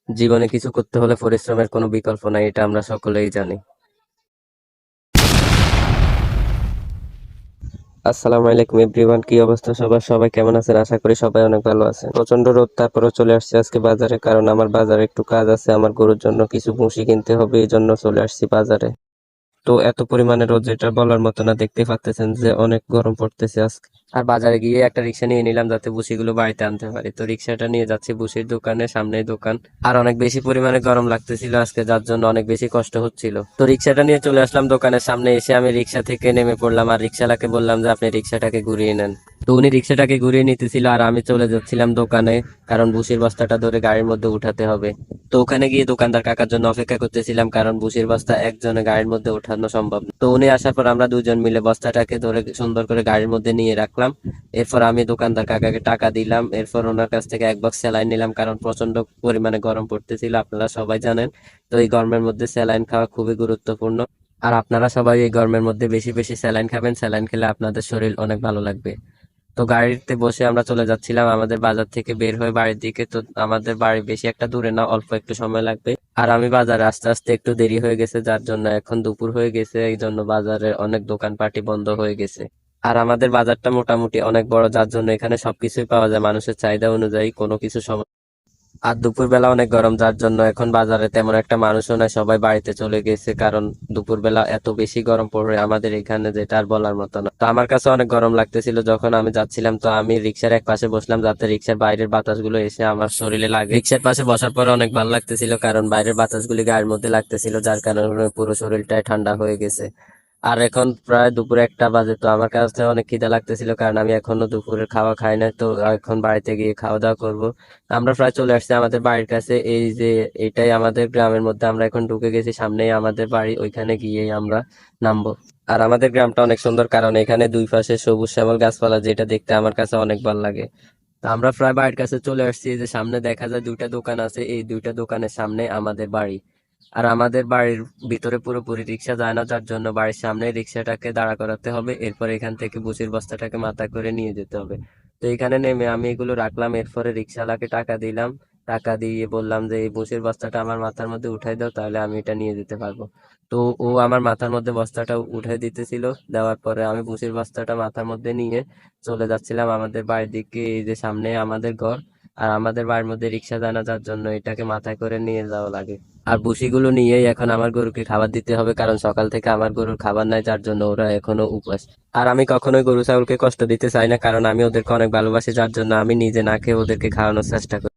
জীবনে কিছু করতে হলে পরিশ্রমের কোনো বিকল্প নাই, এটা আমরা সকলেই জানি। আসসালামু আলাইকুম এভরিওয়ান, কি অবস্থা সবার? সবাই কেমন আছেন? আশা করি সবাই অনেক ভালো আছেন। প্রচন্ড রোদ, তারপরেও চলে আসছে আজকে বাজারে, কারণ আমার বাজারে একটু কাজ আছে। আমার গরুর জন্য কিছু ভুসি কিনতে হবে, এই জন্য চলে আসছি বাজারে। তো এত পরিমাণে রোদ, যেটা বলার মতো না। দেখতে পাচ্তেছেন যে অনেক গরম পড়তেছে আজকে। আর বাজারে গিয়ে একটা রিক্সা নিয়ে নিলাম, যাতে ভুসিগুলো বাড়িতে আনতে পারি। তো রিক্সাটা নিয়ে যাচ্ছি ভুসির দোকানে, সামনেই দোকান। আর অনেক বেশি পরিমাণে গরম লাগতেছিল আজকে, যার জন্য অনেক বেশি কষ্ট হচ্ছিল। তো রিক্সাটা নিয়ে চলে আসলাম দোকানের সামনে। এসে আমি রিক্সা থেকে নেমে পড়লাম, আর রিক্সাওয়ালাকে বললাম যে আপনি রিক্সাটাকে ঘুরিয়ে নেন। তো উনি রিক্সাটাকে ঘুরিয়ে নিতেছিল, আর আমি চলে যাচ্ছিলাম দোকানে, কারণ ভুসির বস্তাটা ধরে গাড়ির মধ্যে উঠাতে হবে। তো ওখানে গিয়ে দোকানদার কাকার জন্য অপেক্ষা করতেছিলাম, কারণ ভুসির বস্তা একজনে গাড়ির মধ্যে ওঠানো সম্ভব না। তো উনি আসার পর আমরা দুজন মিলে বস্তাটাকে ধরে সুন্দর করে গাড়ির মধ্যে নিয়ে রাখলাম। এরপর আমি দোকানদার কাকাকে টাকা দিলাম। এরপর ওনার কাছ থেকে এক বক্স স্যালাইন নিলাম, কারণ প্রচন্ড পরিমাণে গরম পড়তেছিল, আপনারা সবাই জানেন। তো এই গরমের মধ্যে স্যালাইন খাওয়া খুবই গুরুত্বপূর্ণ। আর আপনারা সবাই এই গরমের মধ্যে বেশি বেশি স্যালাইন খাবেন। স্যালাইন খেলে আপনাদের শরীর অনেক ভালো লাগবে। তো গাড়িতে বসে আমরা চলে যাচ্ছিলাম আমাদের বাজার থেকে বের হয়ে বাড়ির দিকে। তো আমাদের বাড়ি বেশি একটা দূরে না, অল্প একটু সময় লাগবে। আর আমি বাজারে আস্তে আস্তে একটু দেরি হয়ে গেছে, যার জন্য এখন দুপুর হয়ে গেছে, এই জন্য বাজারে অনেক দোকানপাটি বন্ধ হয়ে গেছে। আর আমাদের বাজারটা মোটামুটি অনেক বড়, যার জন্য এখানে সবকিছুই পাওয়া যায় মানুষের চাহিদা অনুযায়ী, কোনো কিছু সমস্যা। আর দুপুরবেলা অনেক গরম, যার জন্য এখন বাজারে তেমন একটা মানুষও নাই, সবাই বাড়িতে চলে গেছে। কারণ দুপুরবেলা এত বেশি গরম পড়ে আমাদের এখানে, যেটা আর বলার মতো না। তো আমার কাছে অনেক গরম লাগতেছিল যখন আমি যাচ্ছিলাম। তো আমি রিক্সার এক পাশে বসলাম, যাতে রিক্সার বাইরের বাতাসগুলো এসে আমার শরীরে লাগে। রিক্সার পাশে বসার পর অনেক ভালো লাগতেছিল, কারণ বাইরের বাতাসগুলি গায়ের মধ্যে লাগতেছিল, যার কারণে পুরো শরীরটাই ঠান্ডা হয়ে গেছে। আর এখন প্রায় দুপুর 1টা বাজে। তো আমার কাছে অনেক খিদা লাগতেছিল, কারণ আমি এখনো দুপুরের খাওয়া খাই না। তো এখন বাড়িতে গিয়ে খাওয়া দাওয়া করবো। আমরা প্রায় চলে আসছি আমাদের বাড়ির কাছে। এই যে এটাই আমাদের গ্রামের মধ্যে, আমরা এখন ঢুকে গেছি, সামনেই আমাদের বাড়ি, ওইখানে গিয়েই আমরা নামবো। আর আমাদের গ্রামটা অনেক সুন্দর, কারণ এখানে দুই পাশে সবুজ শ্যামল গাছপালা, যেটা দেখতে আমার কাছে অনেক ভালো লাগে। তো আমরা প্রায় বাড়ির কাছে চলে আসছি। এই যে সামনে দেখা যায় দুইটা দোকান আছে, এই দুইটা দোকানের সামনে আমাদের বাড়ি। আর আমাদের বাড়ির ভিতরে পুরোপুরি রিক্সা যায় না, যার জন্য বাড়ির সামনে রিক্সাটাকে দাঁড়া করাতে হবে। এরপর এখান থেকে ভুসির বস্তাটাকে মাথায় করে নিয়ে যেতে হবে। তো এখানে নেমে আমি এগুলো রাখলাম, এরপরে রিক্সাওয়ালাকে টাকা দিলাম। টাকা দিয়ে বললাম যে এই ভুসির বস্তাটা আমার মাথার মধ্যে উঠাই দাও, তাহলে আমি এটা নিয়ে যেতে পারবো। তো ও আমার মাথার মধ্যে বস্তাটা উঠাই দিতেছিল। দেওয়ার পরে আমি ভুসির বস্তাটা মাথার মধ্যে নিয়ে চলে যাচ্ছিলাম আমাদের বাড়ির দিকে। এই যে সামনে আমাদের ঘর, আর আমাদের বাড়ির মধ্যে রিক্সা যায় না, যার জন্য এটাকে মাথায় করে নিয়ে যাওয়া লাগে। আর ভুসিগুলো নিয়েই এখন আমার গরুকে খাবার দিতে হবে, কারণ সকাল থেকে আমার গরুর খাবার নাই, যার জন্য ওরা এখনো উপবাস। আর আমি কখনোই গরু ছাগলকে কষ্ট দিতে চাই না, কারণ আমি ওদেরকে অনেক ভালোবাসি, যার জন্য আমি নিজে না খেয়ে ওদেরকে খাওয়ানোর চেষ্টা করি।